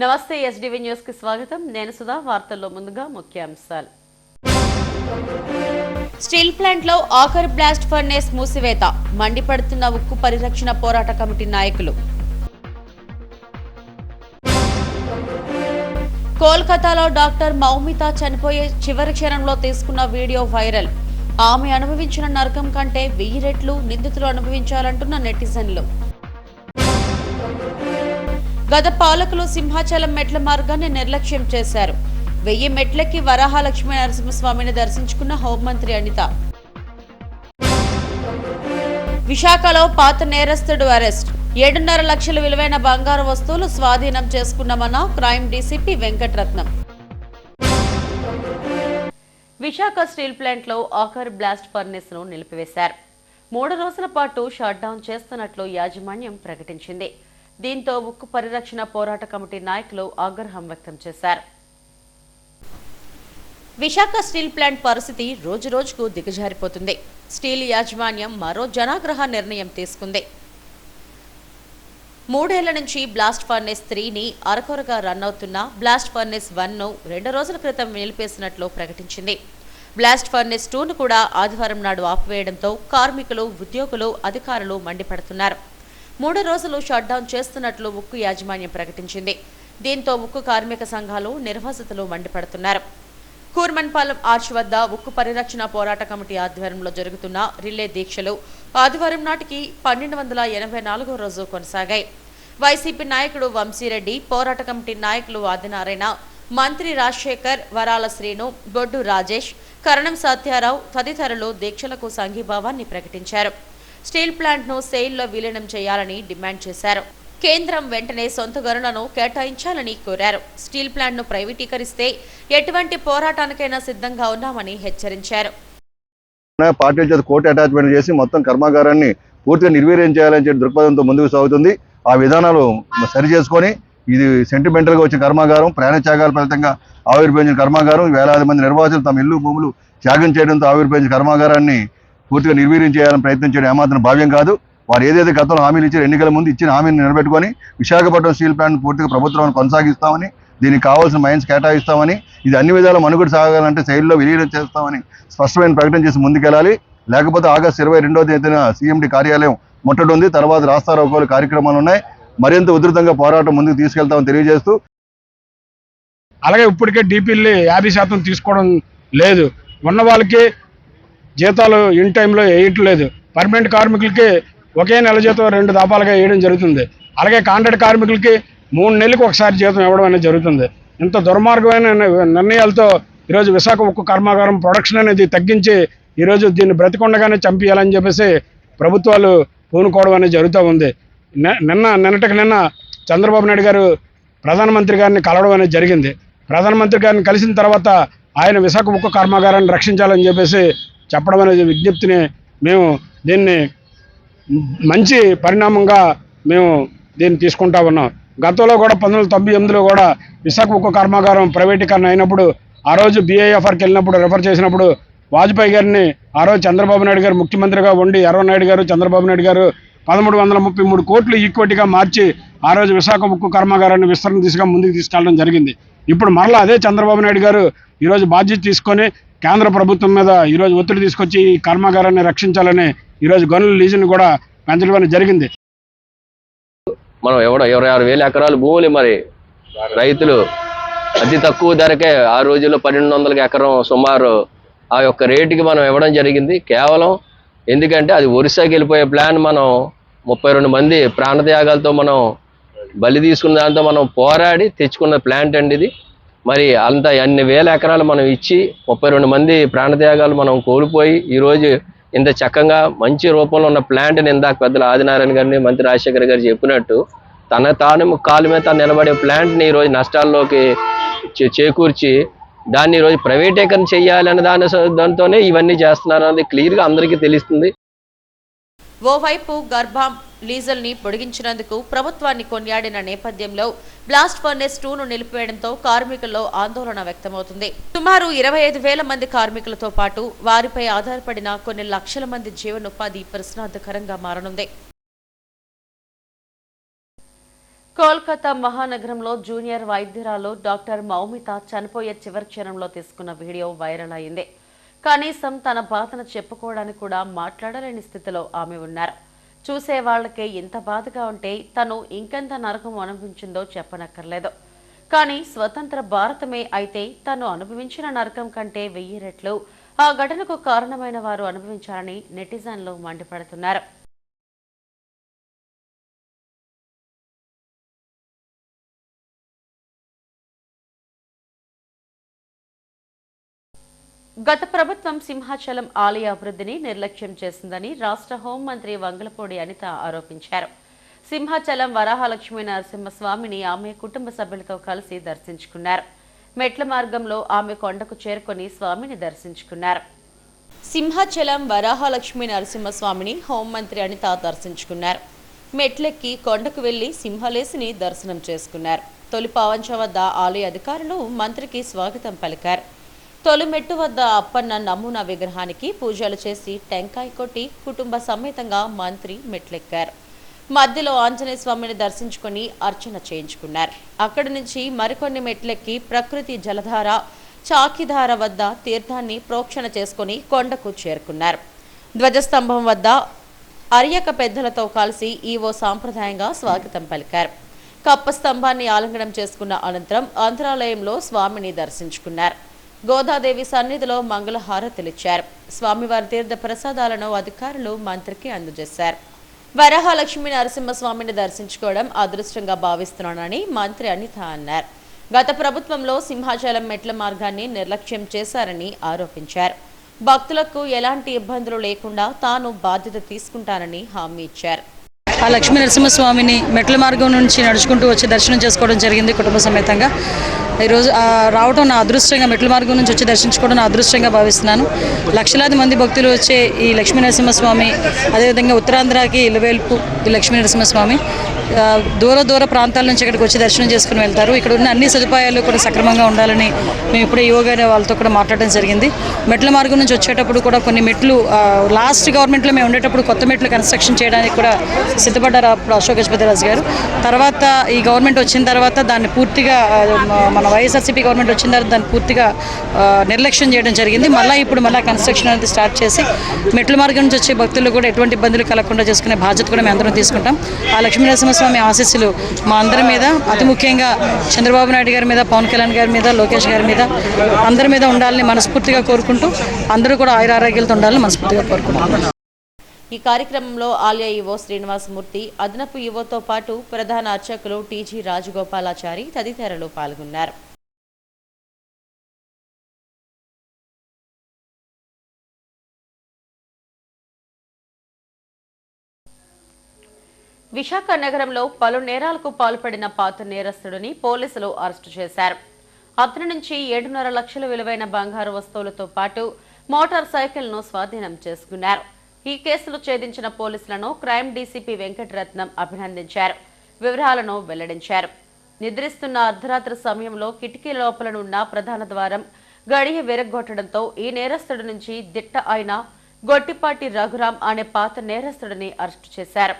నమస్తే SDV news కి స్వాగతం. నేను సుధా. వార్తల్లో ముందుగా ముఖ్యాంశాలు. స్టీల్ ప్లాంట్ లో ఆఖరి బ్లాస్ట్ ఫర్నేస్ మూసివేత, మండిపడుతున్న ఉక్కు పరిరక్షణ పోరాట కమిటీ నాయకులు. కోల్కతాలో డాక్టర్ మౌమిత చనిపోయే చివరి క్షణంలో తీసుకున్న వీడియో వైరల్. ఆమె అనుభవించిన నరకం కంటే 1000 రెట్లు నిందితులు అనుభవించాలంటున్న నెటిజన్లు. గత పాలకులు సింహాచలం మెట్ల మార్గాన్ని నిర్లక్ష్యం చేశారు. 1000 మెట్లకి వరాహలక్ష్మీ నరసింహస్వామిని దర్శించుకున్న హోంమంత్రి అనిత. విశాఖలో పాత నేరస్తుడు అరెస్ట్. 7.5 లక్షల విలువైన బంగారు వస్తువులు స్వాధీనం చేసుకున్నామన్న crime DCP Venkataratnam. Visakha steel plant లో ఆఖరి బ్లాస్ట్ ఫర్నేస్ ను నిలిపివేశారు. 3 రోజుల పాటు షట్ డౌన్ చేస్తున్నట్లు యాజమాన్యం ప్రకటించింది. దీంతో ఉక్కు పరిరక్షణ పోరాట కమిటీ నాయకులు ఆగ్రహం వ్యక్తం చేశారు. విశాఖ స్టీల్ ప్లాంట్ పరిస్థితి రోజురోజుకు దిగజారిపోతుంది. స్టీల్ యాజమాన్యం మరో జనాగ్రహ నిర్ణయం తీసుకుంది. 3 ఏళ్ల నుంచి బ్లాస్ట్ ఫర్నేస్ 3ని అరకొరగా రన్ అవుతున్న బ్లాస్ట్ ఫర్నేస్ 1ను 2 రోజుల క్రితం నిలిపేసినట్లు ప్రకటించింది. బ్లాస్ట్ ఫర్నేస్ 2ను కూడా ఆదివారం నాడు ఆపివేయడంతో కార్మికులు, ఉద్యోగులు, అధికారులు మండిపడుతున్నారు. 3 రోజులు షట్ డౌన్ చేస్తున్నట్లు ఉక్కు యాజమాన్యం ప్రకటించింది. దీంతో ఉక్కు కార్మిక సంఘాలు, నిర్వాసితులు మండిపడుతున్నారు. కూర్మన్పాలెం ఆర్చ్ వద్ద ఉక్కు పరిరక్షణ పోరాట కమిటీ ఆధ్వర్యంలో జరుగుతున్న రిలే దీక్షలు ఆదివారం నాటికి 1284వ రోజు కొనసాగాయి. వైసీపీ నాయకుడు వంశీరెడ్డి, పోరాట కమిటీ నాయకులు ఆదినారాయణ, మంత్రి రాజశేఖర్, వరాల శ్రీను, బొడ్డు రాజేష్, కరణం సత్యారావు తదితరులు దీక్షలకు సంఘీభావాన్ని ప్రకటించారు. స్టీల్ ప్లాంట్ ను సెయిల్లో విలీనం చేయాలని డిమాండ్ చేశారు. కేంద్రం వెంటనే సొంత గనులను కేటాయించాలని కోరారు. స్టీల్ ప్లాంట్ ను ప్రైవేటీకరిస్తే ఎటువంటి పోరాటానికైనా సిద్ధంగా ఉన్నామని హెచ్చరించారు. పార్టీల చేత కోర్టు అటాచ్మెంట్ చేసి మొత్తం కర్మాగారాన్ని పూర్తిగా నిర్వీర్యం చేయాలని చెప్పి దృక్పథంతో ముందుకు సాగుతుంది. ఆ విధానాలు సరి చేసుకొని ఇది సెంటిమెంటల్ గా వచ్చిన కర్మాగారం, ప్రాణ త్యాగాల ఫలితంగా ఆవిర్భవించిన కర్మాగారం, వేలాది మంది నిర్వాసితులు తమ ఇల్లు భూములు త్యాగం చేయడంతో ఆవిర్భవించిన కర్మాగారాన్ని పూర్తిగా నిర్వీర్యం చేయాలని ప్రయత్నం చేయడం ఏమాత్రం భావ్యం కాదు. వారు ఏదైతే గతంలో హామీలు ఇచ్చారు, ఎన్నికల ముందు ఇచ్చిన హామీని నిలబెట్టుకొని విశాఖపట్నం స్టీల్ ప్లాంట్ పూర్తిగా ప్రభుత్వాన్ని కొనసాగిస్తామని, దీనికి కావాల్సిన మైన్స్ కేటాయిస్తామని, ఇది అన్ని విధాల మనుగడ సాగాలంటే శైలిలో విలీనం చేస్తామని స్పష్టమైన ప్రకటన చేసి ముందుకెళ్ళాలి. లేకపోతే ఆగస్టు 22వ తేదీన సీఎండీ కార్యాలయం ముట్టడి ఉంది. తర్వాత రాస్తా రోకోలు కార్యక్రమాలు ఉన్నాయి. మరింత ఉధృతంగా పోరాటం ముందుకు తీసుకెళ్తామని తెలియజేస్తూ, అలాగే ఇప్పటికే డీపీల్ని 50% తీసుకోవడం లేదు. ఉన్న వాళ్ళకి జీతాలు ఇన్ టైంలో వేయట్లేదు. పర్మనెంట్ కార్మికులకి ఒకే నెల జీతం 2 దఫాలుగా వేయడం జరుగుతుంది. అలాగే కాంట్రాక్ట్ కార్మికులకి 3 నెలలకు ఒకసారి జీతం ఇవ్వడం అనేది జరుగుతుంది. ఇంత దుర్మార్గమైన నిర్ణయాలతో ఈరోజు విశాఖ ఉక్కు కర్మాగారం ప్రొడక్షన్ అనేది తగ్గించి ఈరోజు దీన్ని బ్రతికొండగానే చంపేయాలని చెప్పేసి ప్రభుత్వాలు పూనుకోవడం అనేది జరుగుతూ ఉంది. నిన్నటికి నిన్న చంద్రబాబు నాయుడు గారు ప్రధానమంత్రి గారిని కలవడం అనేది జరిగింది. ప్రధానమంత్రి గారిని కలిసిన తర్వాత ఆయన విశాఖ ఉక్కు కర్మాగారాన్ని రక్షించాలని చెప్పేసి చెప్పడం అనేది విజ్ఞప్తిని మేము దీన్ని మంచి పరిణామంగా మేము దీన్ని తీసుకుంటా ఉన్నాం. గతంలో కూడా 1998లో కూడా విశాఖ ఉక్కు కర్మాగారం ప్రైవేటీకరణ అయినప్పుడు ఆ రోజు BIFRకి వెళ్ళినప్పుడు రెఫర్ చేసినప్పుడు వాజ్పేయి గారిని ఆ రోజు చంద్రబాబు నాయుడు గారు ముఖ్యమంత్రిగా ఉండి ఎర్రనాయుడు గారు, చంద్రబాబు నాయుడు గారు 1333 కోట్లు ఈక్విటీగా మార్చి ఆ రోజు విశాఖ ఉక్కు కర్మాగారాన్ని విస్తరణ దిశగా ముందుకు తీసుకెళ్లడం జరిగింది. ఇప్పుడు మరలా అదే చంద్రబాబు నాయుడు గారు ఈరోజు బాధ్యత తీసుకొని కేంద్ర ప్రభుత్వం మీద ఈరోజు ఒత్తిడి తీసుకొచ్చి ఈ కర్మాగారాన్ని రక్షించాలని ఈరోజు గనుల లీజుని కూడా పెంచడం జరిగింది. మనం 26,000 ఎకరాలు భూములు మరి రైతులు అతి తక్కువ ధరకే ఆ రోజుల్లో 1200 ఎకరం సుమారు ఆ యొక్క రేటుకి మనం ఇవ్వడం జరిగింది. కేవలం ఎందుకంటే అది ఒరిస్సాకి వెళ్ళిపోయే ప్లాన్ మనం 32 మంది ప్రాణత్యాగాలతో మనం బలి తీసుకున్న దాంతో మనం పోరాడి తెచ్చుకున్న ప్లాంట్ అండి ఇది. మరి అంత అన్ని వేల ఎకరాలు మనం ఇచ్చి 32 మంది ప్రాణత్యాగాలు మనం కోల్పోయి ఈరోజు ఇంత చక్కగా మంచి రూపంలో ఉన్న ప్లాంట్ని ఇందాక పెద్దలు ఆదినారాయణ గారిని, మంత్రి రాజశేఖర్ గారు చెప్పినట్టు తాను కాలు మీద తాను నిలబడే ప్లాంట్ని ఈరోజు నష్టాల్లోకి చేకూర్చి దాన్ని ఈరోజు ప్రైవేటీకరణ చేయాలనే దాంతోనే ఇవన్నీ చేస్తున్నారు అనేది క్లియర్గా అందరికీ తెలుస్తుంది. ఓవైపు గర్భం లీజల్ని పొడిగించినందుకు ప్రభుత్వాన్ని కొనియాడిన నేపథ్యంలో బ్లాస్ట్ ఫర్నేస్ 2ను నిలిపివేయడంతో కార్మికుల్లో ఆందోళన వ్యక్తమవుతుంది. సుమారు 25,000 మంది కార్మికులతో పాటు వారిపై ఆధారపడిన కొన్ని లక్షల మంది జీవనోపాధి ప్రశ్నార్థకరంగా మారనుంది. కోల్కతా మహానగరంలో జూనియర్ వైద్యురాలు డాక్టర్ మౌమిత చనిపోయే చివరి క్షణంలో తీసుకున్న వీడియో వైరల్ అయింది. కనీసం తన బాధను చెప్పుకోవడానికి కూడా మాట్లాడలేని స్థితిలో ఆమె ఉన్నారు. చూసే వాళ్లకే ఇంత బాధగా ఉంటే తను ఇంకెంత నరకం అనుభవించిందో చెప్పనక్కర్లేదు. కానీ స్వతంత్ర భారతమే అయితే తను అనుభవించిన నరకం కంటే 1000 రెట్లు ఆ ఘటనకు కారణమైన వారు అనుభవించాలని నెటిజన్లు మండిపడుతున్నారు. గత ప్రభుత్వం సింహాచలం ఆలయ అభివృద్ధిని నిర్లక్ష్యం చేసిందని రాష్ట్ర హోంమంత్రి వంగలపూడి అనిత ఆరోపించారు. సింహాచలం వరాహలక్ష్మీ నరసింహస్వామిని ఆమె కుటుంబ సభ్యులతో కలిసి దర్శించుకున్నారు. మెట్ల మార్గంలో ఆమె కొండకు చేరుకొని స్వామిని దర్శించుకున్నారు. సింహాచలం వరాహలక్ష్మీ నరసింహస్వామిని హోంమంత్రి అనిత దర్శించుకున్నారు. మెట్లెక్కి కొండకు వెళ్లి సింహలేసిని దర్శనం చేసుకున్నారు. తొలి పావంచ వద్ద ఆలయ అధికారులు మంత్రికి స్వాగతం పలికారు. తొలిమెట్టు వద్ద అప్పన్న నమూనా విగ్రహానికి పూజలు చేసి టెంకాయ కొట్టి కుటుంబ సమేతంగా మంత్రి మెట్లెక్కారు. మధ్యలో ఆంజనేయ స్వామిని దర్శించుకుని అర్చన చేయించుకున్నారు. అక్కడి నుంచి మరికొన్ని మెట్లెక్కి ప్రకృతి జలధార చాకిధార వద్ద తీర్థాన్ని ప్రోక్షణ చేసుకుని కొండకు చేరుకున్నారు. ధ్వజస్తంభం వద్ద అరియక పెద్దలతో కలిసి ఈవో సాంప్రదాయంగా స్వాగతం పలికారు. కప్ప స్తంభాన్ని ఆలింగనం చేసుకున్న అనంతరం అంతరాలయంలో స్వామిని దర్శించుకున్నారు. గోదాదేవి సన్నిధిలో మంగళహారతులిచ్చారు. స్వామివారి తీర్థ ప్రసాదాలను అధికారులు మంత్రికి అందజేశారు. వరాహలక్ష్మీ నరసింహస్వామిని దర్శించుకోవడం అదృష్టంగా భావిస్తున్నానని మంత్రి అనిత అన్నారు. గత ప్రభుత్వంలో సింహాచలం మెట్ల మార్గాన్ని నిర్లక్ష్యం చేశారని ఆరోపించారు. భక్తులకు ఎలాంటి ఇబ్బందులు లేకుండా తాను బాధ్యత తీసుకుంటానని హామీ ఇచ్చారు. ఆ లక్ష్మీ నరసింహస్వామిని మెట్ల మార్గం నుంచి నడుచుకుంటూ వచ్చి దర్శనం చేసుకోవడం జరిగింది కుటుంబ సమేతంగా. ఈరోజు రావడం నా అదృష్టంగా, మెట్ల మార్గం నుంచి వచ్చి దర్శించుకోవడం నా అదృష్టంగా భావిస్తున్నాను. లక్షలాది మంది భక్తులు వచ్చే ఈ లక్ష్మీ నరసింహస్వామి, అదేవిధంగా ఉత్తరాంధ్రకి ఇలవేల్పు ఈ లక్ష్మీ నరసింహస్వామి దూర ప్రాంతాల నుంచి ఇక్కడికి వచ్చి దర్శనం చేసుకుని వెళ్తారు. ఇక్కడ ఉన్న అన్ని సదుపాయాలు కూడా సక్రమంగా ఉండాలని మేము ఇప్పుడే యోగా వాళ్ళతో కూడా మాట్లాడడం జరిగింది. మెట్ల మార్గం నుంచి వచ్చేటప్పుడు కూడా కొన్ని మెట్లు లాస్ట్ గవర్నమెంట్లో మేము ఉండేటప్పుడు కొత్త మెట్లు కన్స్ట్రక్షన్ చేయడానికి కూడా సిద్ధపడ్డారు అప్పుడు అశోక్ గజపతిరాజు గారు. తర్వాత ఈ గవర్నమెంట్ వచ్చిన తర్వాత దాన్ని పూర్తిగా మన వైఎస్ఆర్సీపీ గవర్నమెంట్ వచ్చిన తర్వాత దాన్ని పూర్తిగా నిర్లక్ష్యం చేయడం జరిగింది. ఇప్పుడు కన్స్ట్రక్షన్ అనేది స్టార్ట్ చేసి మెట్ల మార్గం నుంచి వచ్చే భక్తులు కూడా ఎటువంటి ఇబ్బందులు కలగకుండా చేసుకునే బాధ్యత కూడా మేము అందరం తీసుకుంటాం. ఆ లక్ష్మీ నరసింహస్వామి ఆశీస్సులు మా అందరి మీద, అతి ముఖ్యంగా చంద్రబాబు నాయుడు గారి మీద, పవన్ కళ్యాణ్ గారి మీద, లోకేష్ గారి మీద, అందరి మీద ఉండాలని మనస్ఫూర్తిగా కోరుకుంటూ అందరూ కూడా ఆయురారోగ్యాలతో ఉండాలని మనస్ఫూర్తిగా కోరుకుంటున్నాం. ఈ కార్యక్రమంలో ఆలయ ఈవో శ్రీనివాసమూర్తి, అదనపు ఈవోతో పాటు ప్రధాన అర్చకులు టీజీ రాజగోపాలాచారి తదితరులు పాల్గొన్నారు. విశాఖ నగరంలో పలు నేరాలకు పాల్పడిన పాత నేరస్తుడిని పోలీసులు అరెస్టు చేశారు. అతని నుంచి 7.5 లక్షల విలువైన బంగారు వస్తువులతో పాటు మోటార్ సైకిల్ను స్వాధీనం చేసుకున్నారు. ఈ కేసులు ఛేదించిన పోలీసులను క్రైమ్ డీసీపీ వెంకటరత్నం అభినందించారు. వివరాలను వెల్లడించారు. నిద్రిస్తున్న అర్ధరాత్రి సమయంలో కిటికీ లోపలనున్న ప్రధాన ద్వారం గడియ విరగ్గొట్టడంతో ఈ నేరస్తుడి నుంచి దిట్ట అయిన గొట్టిపాటి రఘురాం అనే పాత నేరస్తుడిని అరెస్టు చేశారు.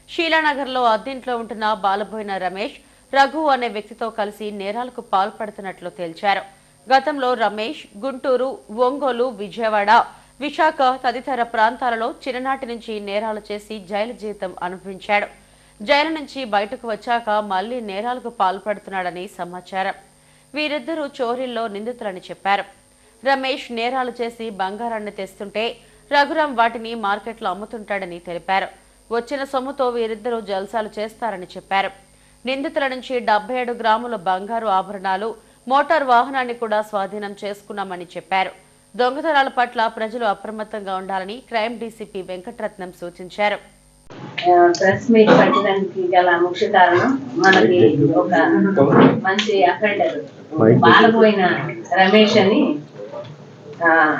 షీలానగర్లో అద్దెంట్లో ఉంటున్న బాలబోయిన రమేష్, రఘు అనే వ్యక్తితో కలిసి నేరాలకు పాల్పడుతున్నట్లు తేల్చారు. గతంలో రమేష్ గుంటూరు, ఒంగోలు, విజయవాడ, విశాఖ తదితర ప్రాంతాలలో చిన్ననాటి నుంచి నేరాలు చేసి జైలు జీవితం అనుభవించాడు. జైలు నుంచి బయటకు వచ్చాక మళ్లీ నేరాలకు పాల్పడుతున్నాడని సమాచారం. వీరిద్దరూ చోరీల్లో నిందితులని చెప్పారు. రమేష్ నేరాలు చేసి బంగారాన్ని తెస్తుంటే రఘురాం వాటిని మార్కెట్లో అమ్ముతుంటాడని తెలిపారు. వచ్చిన సొమ్ముతో వీరిద్దరూ జల్సాలు చేస్తారని చెప్పారు. నిందితుల నుంచి 77 గ్రాముల బంగారు ఆభరణాలు, మోటార్ వాహనాన్ని కూడా స్వాధీనం చేసుకున్నామని చెప్పారు. దొంగతనాల పట్ల ప్రజలు అప్రమత్తంగా ఉండాలని క్రైమ్ డీసీపీ వెంకటరత్నం సూచించారు. ప్రెస్ మీట్ పెట్టడానికి గల ముఖ్య కారణం మనకి ఒక మంచి అఫెండర్ బాలబోయిన రమేష్ అని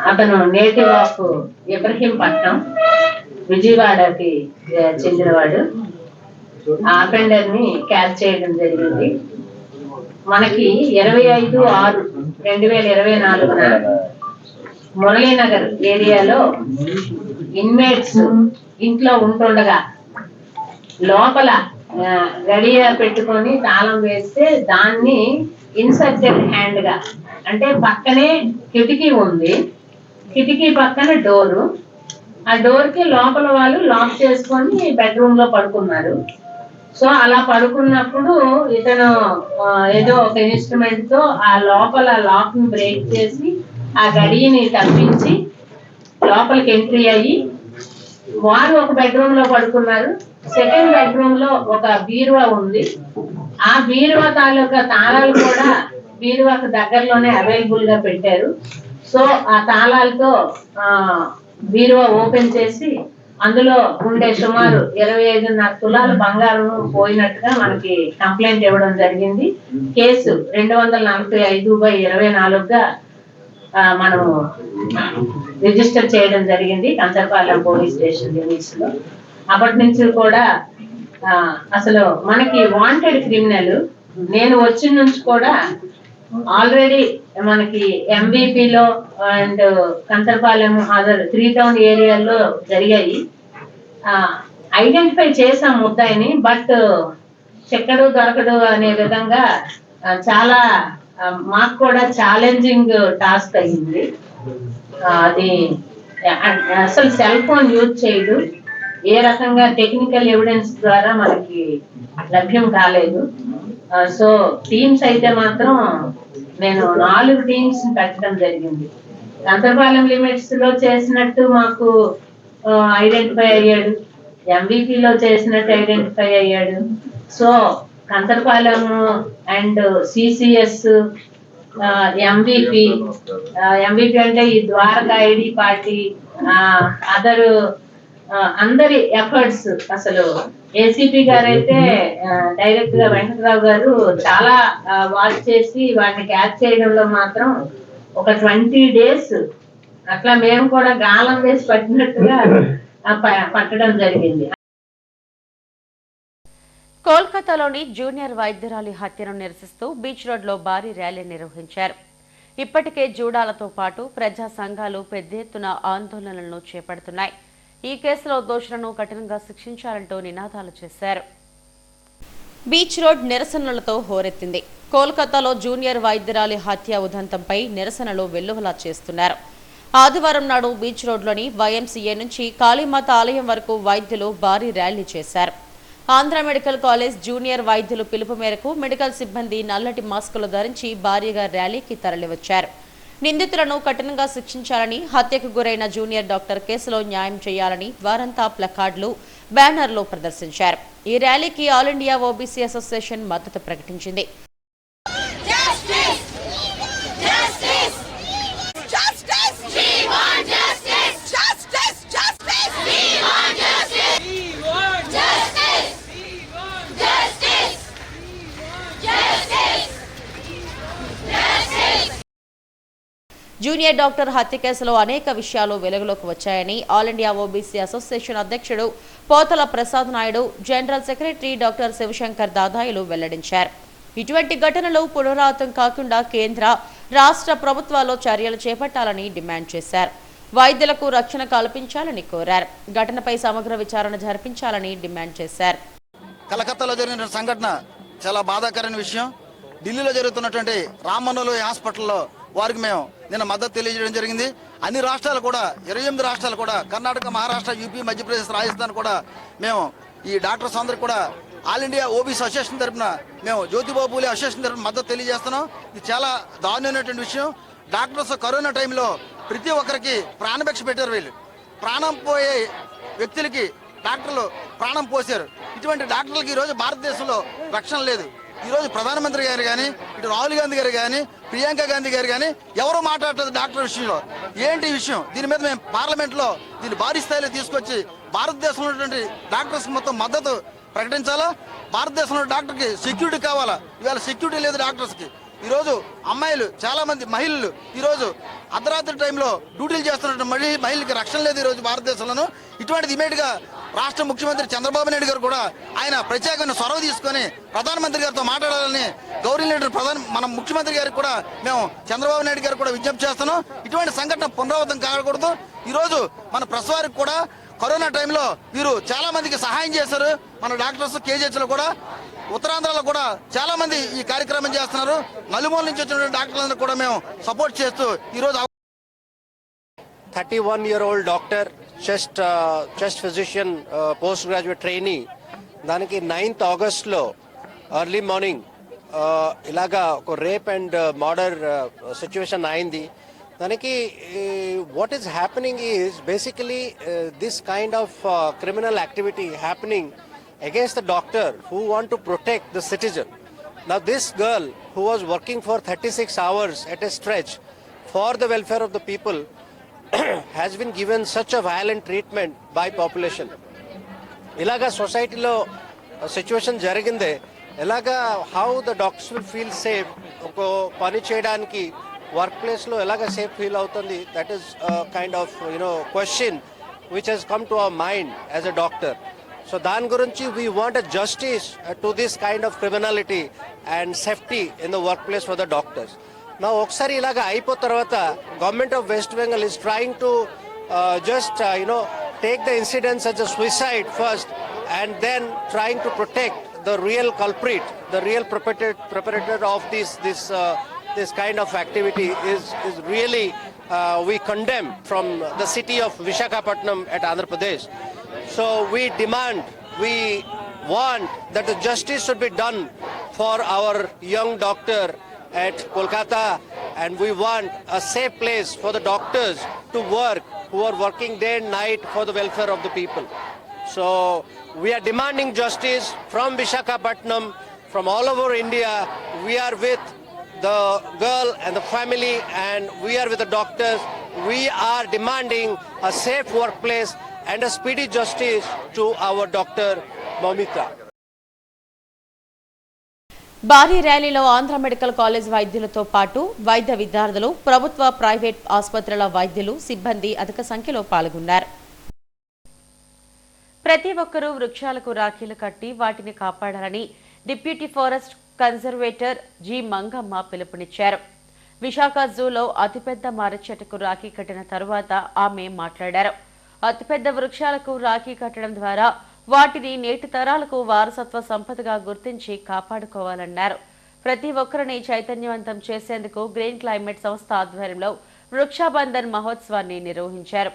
అతను నేటివ్ ఆఫ్ ఇబ్రహీంపట్నం, విజయవాడకి చెందినవాడు. ఆ అఫెండర్ ని క్యాచ్ చేయడం జరిగింది. మనకి 25/6/2024 మురళీనగర్ ఏరియాలో ఇన్మేట్స్ ఇంట్లో ఉంటుండగా లోపల గడియ పెట్టుకొని తాళం వేస్తే దాన్ని ఇన్సర్టెడ్ హ్యాండ్ గా, అంటే పక్కనే కిటికీ ఉంది, కిటికీ పక్కన డోరు, ఆ డోర్ కి లోపల వాళ్ళు లాక్ చేసుకొని బెడ్రూమ్ లో పడుకున్నారు. సో అలా పడుకున్నప్పుడు ఇతను ఏదో ఒక ఇన్స్ట్రుమెంట్ తో ఆ లోపల లాక్ ని బ్రేక్ చేసి ఆ గడియని తప్పించి లోపలికి ఎంట్రీ అయ్యి వారు ఒక బెడ్రూమ్ లో పడుకున్నారు. సెకండ్ బెడ్రూమ్ లో ఒక బీరువా ఉంది. ఆ బీరువా తాలూకా తాళాలు కూడా బీరువాకు దగ్గరలోనే అవైలబుల్ గా పెట్టారు. సో ఆ తాళాలతో బీరువా ఓపెన్ చేసి అందులో ఉండే సుమారు 25.5 తులాల బంగారం పోయినట్టుగా మనకి కంప్లైంట్ ఇవ్వడం జరిగింది. కేసు 245/24గా మనము రిజిస్టర్ చేయడం జరిగింది కంచరపాలెం పోలీస్ స్టేషన్ లిమిట్స్ లో. అప్పటి నుంచి కూడా అసలు మనకి వాంటెడ్ క్రిమినల్ నేను వచ్చిన నుంచి కూడా ఆల్రెడీ మనకి ఎంబీపీలో అండ్ కంచరపాలెం అదర్ 3 టౌన్ ఏరియాల్లో జరిగాయి. ఐడెంటిఫై చేసాం ముద్దాయిని, బట్ చెక్కడు దొరకడు అనే విధంగా చాలా మాకు కూడా ఛాలెంజింగ్ టాస్క్ అయ్యింది. అది అసలు సెల్ ఫోన్ యూజ్ చేయడు, ఏ రకంగా టెక్నికల్ ఎవిడెన్స్ ద్వారా మనకి లభ్యం కాలేదు. సో టీమ్స్ అయితే మాత్రం నేను 4 టీమ్స్ పెట్టడం జరిగింది. కంచరపాలెం లిమిట్స్ లో చేసినట్టు మాకు ఐడెంటిఫై అయ్యాడు, ఎంబీపీలో చేసినట్టు ఐడెంటిఫై అయ్యాడు. So Kancharapalem and CCS, MBP అంటే ఈ ద్వారకా ఐడి పార్టీ, అదరు అందరి ఎఫర్ట్స్, అసలు ఏసీపీ గారు అయితే డైరెక్ట్ గా వెంకటరావు గారు చాలా వాచ్ చేసి వాటిని క్యాచ్ చేయడంలో మాత్రం ఒక 20 days అట్లా మేము కూడా గాలం వేసి పట్టినట్టుగా పట్టడం జరిగింది. కోల్కతాలోని జూనియర్ వైద్యురాలి హత్యను నిరసిస్తూ బీచ్ రోడ్ లో భారీ ర్యాలీ నిర్వహించారు. ఇప్పటికే జూడాలతో పాటు ప్రజా సంఘాలు పెద్ద ఎత్తున ఆందోళనలను చేపడుతున్నాయి. ఈ కేసులో దోషులను కఠినంగా శిక్షించాలంటూ నినాదాలు చేశారు. బీచ్ రోడ్ నిరసనలతో హోరెత్తింది. కోల్కతాలో జూనియర్ వైద్యురాలి హత్య ఉదంతంపై నిరసనలు వెల్లువలా చేస్తున్నారు. ఆదివారం నాడు బీచ్ రోడ్లోని వైఎంసీఏ నుంచి కాళీమాత ఆలయం వరకు వైద్యులు భారీ ర్యాలీ చేశారు. ఆంధ్ర మెడికల్ కాలేజ్ జూనియర్ వైద్యులు పిలుపు మేరకు మెడికల్ సిబ్బంది నల్లటి మాస్కులు ధరించి భారీగా ర్యాలీకి తరలివచ్చారు. నిందితులను కఠినంగా శిక్షించాలని, హత్యకు గురైన జూనియర్ డాక్టర్ కేసులో న్యాయం చేయాలని వారంతా ప్లకార్డులు, బ్యానర్లు ప్రదర్శించారు. ఈ ర్యాలీకి ఆల్ ఇండియా ఓబీసీ అసోసియేషన్ మద్దతు ప్రకటించింది. జూనియర్ డాక్టర్ హత్య కేసులో అనేక విషయాలు వెలుగులోకి వచ్చాయని ఆల్ ఇండియా ఓబీసీ అసోసియేషన్ అధ్యక్షుడు Pothala Prasad Naidu, general secretary doctor Sivashankar దాదాయులు వెల్లడించారు. ఇటువంటి ఘటనలు పునరావృతం కాకుండా కేంద్ర, రాష్ట్ర ప్రభుత్వాలు చర్యలు చేపట్టాలని డిమాండ్ చేశారు. వైద్యులకు రక్షణ కల్పించాలని కోరారు. ఘటనపై సమగ్ర విచారణ జరిపించాలని డిమాండ్ చేశారు. కలకత్తాలో జరిగిన సంఘటన చాలా బాధాకరమైన విషయం. ఢిల్లీలో జరుగుతున్నటువంటి రామ్మనోలు హాస్పిటల్లో వారికి మేము నిన్న మద్దతు తెలియజేయడం జరిగింది. అన్ని రాష్ట్రాలు కూడా 28 రాష్ట్రాలు కూడా, కర్ణాటక, మహారాష్ట్ర, యూపీ, మధ్యప్రదేశ్, రాజస్థాన్ కూడా మేము ఈ డాక్టర్స్ అందరికి కూడా ఆల్ ఇండియా ఓబీసీ అసోసియేషన్ తరఫున మేము జ్యోతిబాబు పూలే అసోసియేషన్ తరఫున మద్దతు తెలియజేస్తున్నాం. ఇది చాలా దారుణమైనటువంటి విషయం. డాక్టర్స్ కరోనా టైంలో ప్రతి ఒక్కరికి ప్రాణభిక్ష పెట్టారు. వీళ్ళు ప్రాణం పోయే వ్యక్తులకి డాక్టర్లు ప్రాణం పోసారు. ఇటువంటి డాక్టర్లకి ఈరోజు భారతదేశంలో రక్షణ లేదు. ఈరోజు ప్రధానమంత్రి గారు కానీ, ఇటు రాహుల్ గాంధీ గారు కానీ, ప్రియాంక గాంధీ గారు కానీ ఎవరు మాట్లాడలేదు డాక్టర్ విషయంలో. ఏంటి విషయం? దీని మీద మేము పార్లమెంట్లో దీన్ని భారీ స్థాయిలో తీసుకొచ్చి భారతదేశంలో ఉన్నటువంటి డాక్టర్స్ మొత్తం మద్దతు ప్రకటించాలా. భారతదేశంలో డాక్టర్కి సెక్యూరిటీ కావాలా. ఇవాళ సెక్యూరిటీ లేదు డాక్టర్స్కి. ఈరోజు అమ్మాయిలు, చాలా మంది మహిళలు ఈరోజు అర్ధరాత్రి టైంలో డ్యూటీలు చేస్తున్నటువంటి మహిళలకి రక్షణ లేదు ఈరోజు భారతదేశంలోనూ. ఇటువంటిది ఇమీడియట్గా రాష్ట్ర ముఖ్యమంత్రి చంద్రబాబు నాయుడు గారు కూడా ఆయన ప్రత్యేకమైన చొరవ తీసుకొని ప్రధానమంత్రి గారితో మాట్లాడాలని గౌరవనీయులు మన ముఖ్యమంత్రి గారికి కూడా మేము చంద్రబాబు నాయుడు గారు కూడా విజ్ఞప్తి చేస్తున్నాం. ఇటువంటి సంఘటన పునరావృతం కాకూడదు. ఈరోజు మన ప్రెస్ వారికి కూడా కరోనా టైంలో వీరు చాలా మందికి సహాయం చేశారు. మన డాక్టర్స్ కేజీహెచ్లో కూడా, ఉత్తరాంధ్రలో కూడా చాలా మంది ఈ కార్యక్రమం చేస్తున్నారు. నలుమూల నుంచి వచ్చిన డాక్టర్లందరూ కూడా మేము సపోర్ట్ చేస్తూ ఈరోజు 31-year-old doctor, chest physician, postgraduate trainee. దానికి 9th Augustలో ఎర్లీ మార్నింగ్ ఇలాగా ఒక రేప్ అండ్ మర్డర్ సిచ్యువేషన్ అయింది. దానికి what is happening is basically this kind of criminal activity happening against the doctor who want to protect the citizen. Now this girl who was working for 36 hours at a stretch for the welfare of the people has been given such a violent treatment by population. Ilaga society lo situation jariginde, ilaga how the doctors will feel safe oko pani cheyadaniki workplace lo ilaga safe feel avutundi, that is a kind of question which has come to our mind as a doctor. So dan gurinchi we want a justice to this kind of criminality and safety in the workplace for the doctors. Now oksari ilaga aipo tarvata government of West Bengal is trying to just take the incidents as a suicide first and then trying to protect the real culprit, the real perpetrator of this kind of activity is really we condemn from the city of Visakhapatnam at Andhra Pradesh. So we demand, we want that the justice should be done for our young doctor at Kolkata, and we want a safe place for the doctors to work who are working day and night for the welfare of the people. So we are demanding justice from Visakhapatnam, from all over India. We are with the girl and the family, and we are with the doctors. We are demanding a safe workplace and a speedy justice to our Dr. Moumitra. భారీ ర్యాలీలో Andhra medical college వైద్యులతో పాటు వైద్య విద్యార్థులు, ప్రభుత్వ, private ఆసుపత్రుల వైద్యులు, సిబ్బంది అధిక సంఖ్యలో పాల్గొన్నారు. ప్రతి ఒక్కరూ వృక్షాలకు రాఖీలు కట్టి వాటిని కాపాడాలని deputy forest conservator G Mangamma పిలుపునిచ్చారు. విశాఖ జూలో అతిపెద్ద మర్రి చెట్టుకు రాఖీ కట్టిన తరువాత ఆమె మాట్లాడారు. అతిపెద్ద వృక్షాలకు రాఖీ కట్టడం ద్వారా వాటిని నేటి తరాలకు వారసత్వ సంపదగా గుర్తించి కాపాడుకోవాలన్నారు. ప్రతి ఒక్కరిని చైతన్యవంతం చేసేందుకు గ్రీన్ క్లైమేట్ సంస్థ ఆధ్వర్యంలో వృక్షాబంధన్ మహోత్సవాన్ని నిర్వహించారు.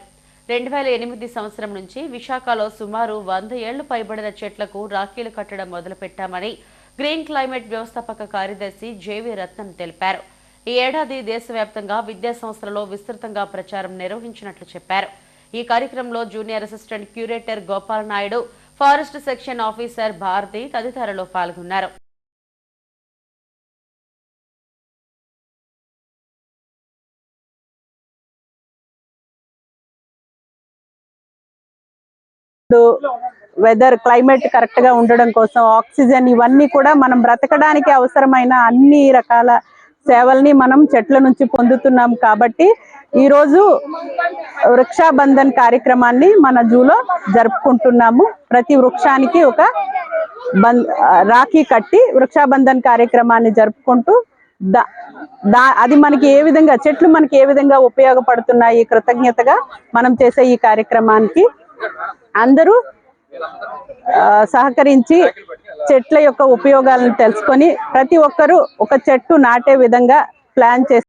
2008 సంవత్సరం నుంచి విశాఖలో సుమారు 100 ఏళ్లు పైబడిన చెట్లకు రాఖీలు కట్టడం మొదలుపెట్టామని గ్రీన్ క్లైమేట్ వ్యవస్థాపక కార్యదర్శి జేవి రత్నం తెలిపారు. ఈ ఏడాది దేశవ్యాప్తంగా విద్యా సంస్థలలో విస్తృతంగా ప్రచారం నిర్వహించినట్లు చెప్పారు. ఈ కార్యక్రమంలో junior assistant curator Gopal Naidu, forest section officer Bharati తదితరులు పాల్గొన్నారు. వెదర్ క్లైమేట్ కరెక్ట్ గా ఉండడం కోసం ఆక్సిజన్ ఇవన్నీ కూడా మనం బ్రతకడానికి అవసరమైన అన్ని రకాల సేవల్ని మనం చెట్ల నుంచి పొందుతున్నాం. కాబట్టి ఈ రోజు వృక్షాబంధన్ కార్యక్రమాన్ని మన జూలో జరుపుకుంటున్నాము. ప్రతి వృక్షానికి ఒక రాఖీ కట్టి వృక్షాబంధన్ కార్యక్రమాన్ని జరుపుకుంటూ అది మనకి ఏ విధంగా చెట్లు మనకి ఏ విధంగా ఉపయోగపడుతున్నాయి కృతజ్ఞతగా మనం చేసే ఈ కార్యక్రమానికి అందరూ సహకరించి చెట్ల యొక్క ఉపయోగాలను తెలుసుకొని ప్రతి ఒక్కరూ ఒక చెట్టు నాటే విధంగా ప్లాన్ చేసి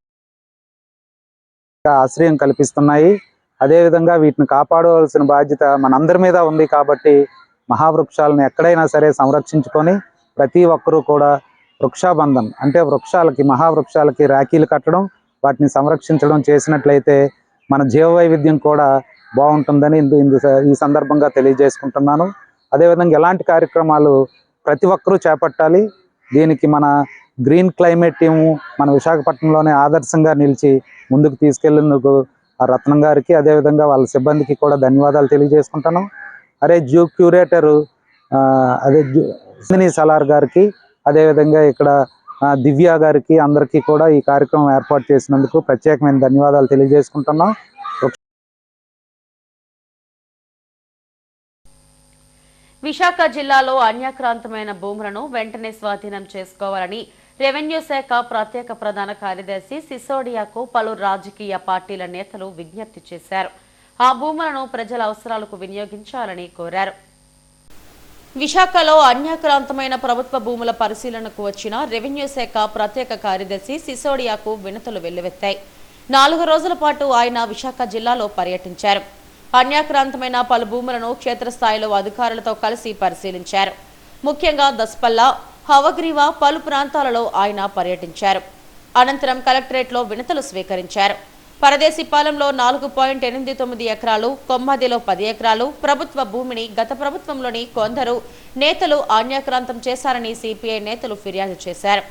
ఆశ్రయం కల్పిస్తున్నాయి. అదేవిధంగా వీటిని కాపాడవలసిన బాధ్యత మనందరి మీద ఉంది. కాబట్టి మహావృక్షాలను ఎక్కడైనా సరే సంరక్షించుకొని ప్రతి ఒక్కరూ కూడా వృక్షాబంధన్ అంటే వృక్షాలకి, మహావృక్షాలకి రాఖీలు కట్టడం, వాటిని సంరక్షించడం చేసినట్లయితే మన జీవ వైవిధ్యం కూడా బాగుంటుందని ఈ సందర్భంగా తెలియజేసుకుంటున్నాను. అదేవిధంగా ఎలాంటి కార్యక్రమాలు ప్రతి ఒక్కరూ చేపట్టాలి. దీనికి మన గ్రీన్ క్లైమేట్ టీము మన విశాఖపట్నంలోనే ఆదర్శంగా నిలిచి ముందుకు తీసుకెళ్లేందుకు ఆ రత్నం గారికి, అదేవిధంగా వాళ్ళ సిబ్బందికి కూడా ధన్యవాదాలు తెలియజేసుకుంటాను. జూ క్యూరేటరు సలార్ గారికి, అదేవిధంగా ఇక్కడ దివ్య గారికి, అందరికీ కూడా ఈ కార్యక్రమం ఏర్పాటు చేసినందుకు ప్రత్యేకమైన ధన్యవాదాలు తెలియజేసుకుంటున్నాం. విశాఖ జిల్లాలో అన్యాక్రాంతమైన భూములను వెంటనే స్వాధీనం చేసుకోవాలని రెవెన్యూ శాఖ ప్రత్యేక ప్రధాన కార్యదర్శి సిసోడియాకు పలు రాజకీయ పార్టీల నేతలు విజ్ఞప్తి చేశారు. ఆ భూములను ప్రజల అవసరాలకు వినియోగించాలని కోరారు. విశాఖలో అన్యాక్రాంతమైన ప్రభుత్వ భూముల పరిశీలనకు వచ్చిన రెవెన్యూ శాఖ ప్రత్యేక కార్యదర్శి సిసోడియాకు వినతులు వెల్లువెత్తాయి. 4 రోజుల పాటు ఆయన విశాఖ జిల్లాలో పర్యటించారు. అన్యాక్రాంతమైన పలు భూములను క్షేత్రస్థాయిలో అధికారులతో కలిసి పరిశీలించారు. ముఖ్యంగా దస్పల్లా, హవగ్రీవ పలు ప్రాంతాలలో ఆయన పర్యటించారు. అనంతరం కలెక్టరేట్లో వినతులు స్వీకరించారు. పరదేశిపాలెంలో 4.89 ఎకరాలు, కొమ్మదిలో 10 ఎకరాలు ప్రభుత్వ భూమిని గత ప్రభుత్వంలోని కొందరు నేతలు అన్యాక్రాంతం చేశారని సిపిఐ నేతలు ఫిర్యాదు చేశారు.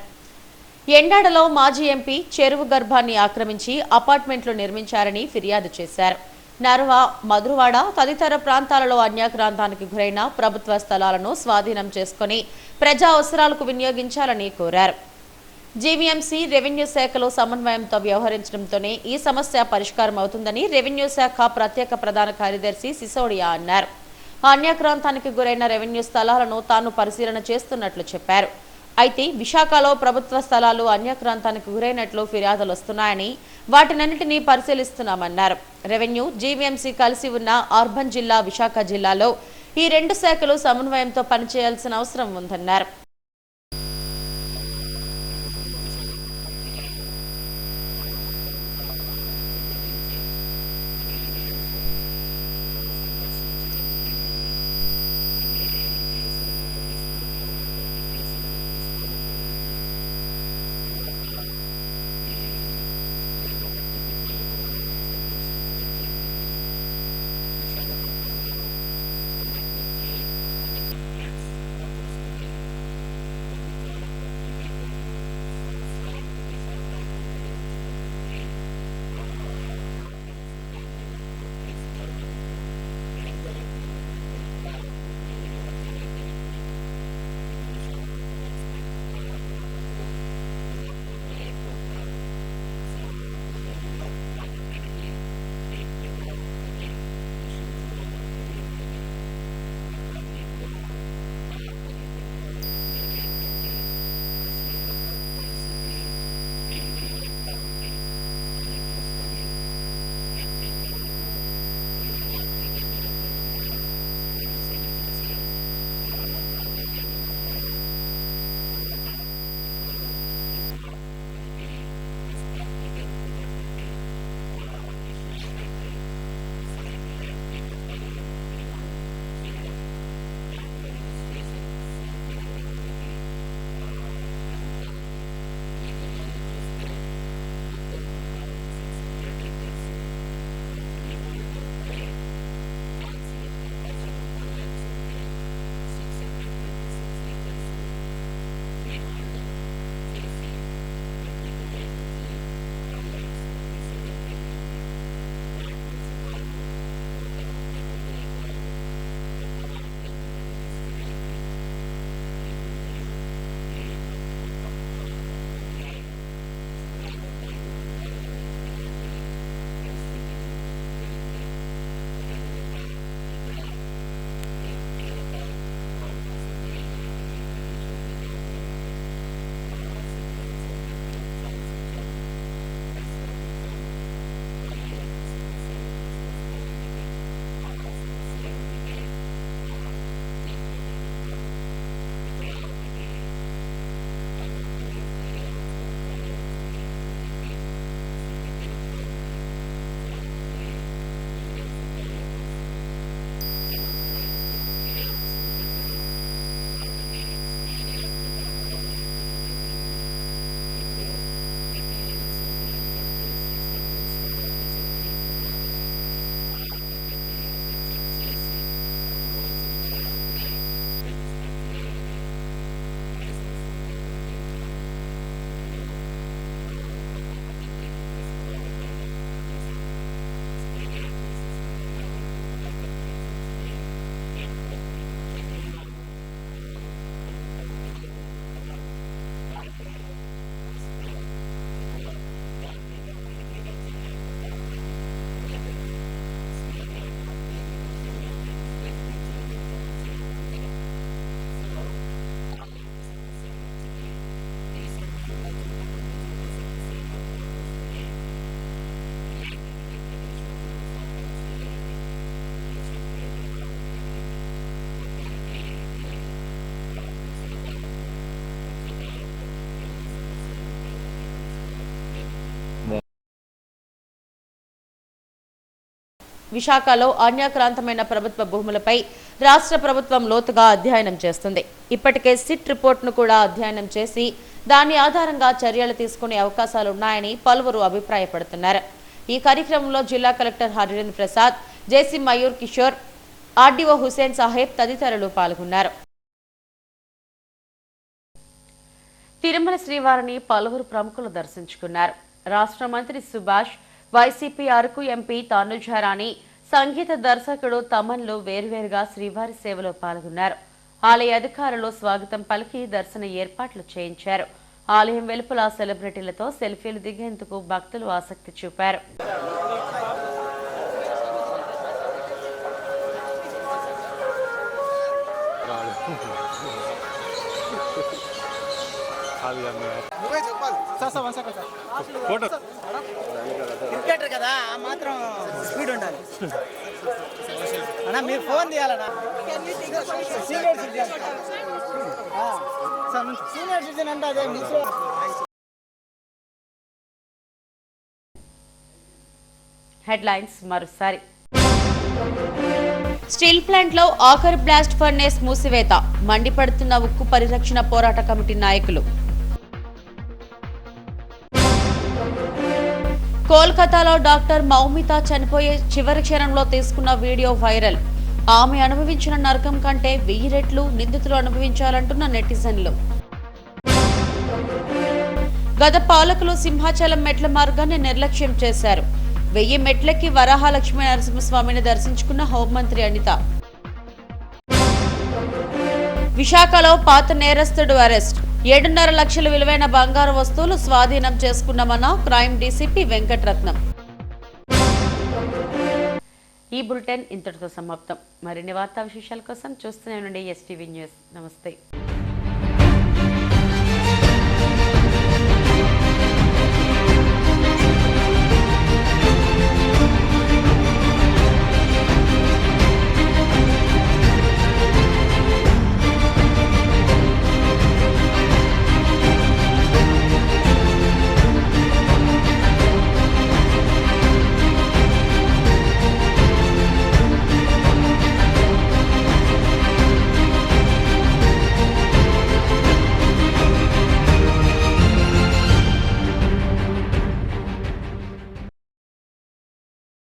ఎండాడలో మాజీ ఎంపీ చెరువు గర్భాన్ని ఆక్రమించి అపార్ట్మెంట్లు నిర్మించారని ఫిర్యాదు చేశారు. నర్వ, మధురవాడ తదితర ప్రాంతాలలో అన్యాక్రాంతానికి గురైన ప్రభుత్వ స్థలాలను స్వాధీనం చేసుకుని ప్రజా అవసరాలకు వినియోగించాలని కోరారు. జీవీఎంసీ, రెవెన్యూ శాఖలో సమన్వయంతో వ్యవహరించడంతోనే ఈ సమస్య పరిష్కారం అవుతుందని రెవెన్యూ శాఖ ప్రత్యేక ప్రధాన కార్యదర్శి సిసోడియా అన్నారు. అన్యాక్రాంతానికి గురైన రెవెన్యూ స్థలాలను తాను పరిశీలన చేస్తున్నట్లు చెప్పారు. అయితే విశాఖలో ప్రభుత్వ స్థలాలు అన్యాక్రాంతానికి గురైనట్లు ఫిర్యాదులు వస్తున్నాయని వాటినన్నింటినీ పరిశీలిస్తున్నామన్నారు. రెవెన్యూ, జీవీఎంసీ కలిసి ఉన్న అర్బన్ జిల్లా విశాఖ జిల్లాలో ఈ 2 శాఖలు సమన్వయంతో పనిచేయాల్సిన అవసరం ఉందన్నారు. విశాఖలో అన్యాక్రాంతమైన ప్రభుత్వ భూములపై రాష్ట్ర ప్రభుత్వం లోతుగా అధ్యయనం చేస్తుంది. ఇప్పటికే సిట్ రిపోర్ట్ను కూడా అధ్యయనం చేసి దాని ఆధారంగా చర్యలు తీసుకునే అవకాశాలున్నాయని పలువురు అభిప్రాయపడుతున్నారు. ఈ కార్యక్రమంలో జిల్లా కలెక్టర్ హరిరేంద్ర ప్రసాద్, జేసీ మయూర్ కిషోర్, ఆర్డీఓ హుసేన్ సాహెబ్ తదితరులు పాల్గొన్నారు. తిరుమల శ్రీవారిని పలువురు ప్రముఖులు దర్శించుకున్నారు. రాష్ట్ర మంత్రి సుభాష్, వైసీపీ అరకు ఎంపీ తానుజారాణి, సంగీత దర్శకుడు తమన్లు వేర్వేరుగా శ్రీవారి సేవలో పాల్గొన్నారు. ఆలయ అధికారులు స్వాగతం పలికి దర్శన ఏర్పాట్లు చేయించారు. ఆలయం వెలుపల సెలబ్రిటీలతో సెల్ఫీలు దిగేందుకు భక్తులు ఆసక్తి చూపారు. క్రికెటర్ కదా ఆ మాత్రం స్పీడ్ ఉండాలి అన్నా. మీరు ఫోన్ తీయాలన్నా. సీనియర్ సిటిజన్ అంటే అదే. హెడ్లైన్స్ మరోసారి. స్టీల్ ప్లాంట్ లో ఆఖరు బ్లాస్ట్ ఫర్నేస్ మూసివేత, మండిపడుతున్న ఉక్కు పరిరక్షణ పోరాట కమిటీ నాయకులు. కోల్కతాలో డాక్టర్ మౌమిత చనిపోయే చివరి క్షణంలో తీసుకున్న వీడియో వైరల్. ఆమె అనుభవించిన నరకం కంటే 1000 రెట్లు నిందితులు అనుభవించాలంటున్న నెటిజన్లు. గత పాలకులు సింహాచలం మెట్ల మార్గాన్ని నిర్లక్ష్యం చేశారు. 1000 మెట్లకి వరాహలక్ష్మీ నరసింహస్వామిని దర్శించుకున్న హోంమంత్రి అనిత. విశాఖలో పాత నేరస్తుడు అరెస్ట్. 7.5 లక్షల విలువైన బంగారు వస్తువులు స్వాధీనం చేసుకున్నామన్న క్రైమ్ డీసీపీ వెంకటరత్నం. ఈ బులెటిన్ ఇంతటితో సమాప్తం. మరిన్ని వార్తా విశేషాల కోసం చూస్తూనే ఉండండి ఎస్టీవీ న్యూస్. నమస్తే.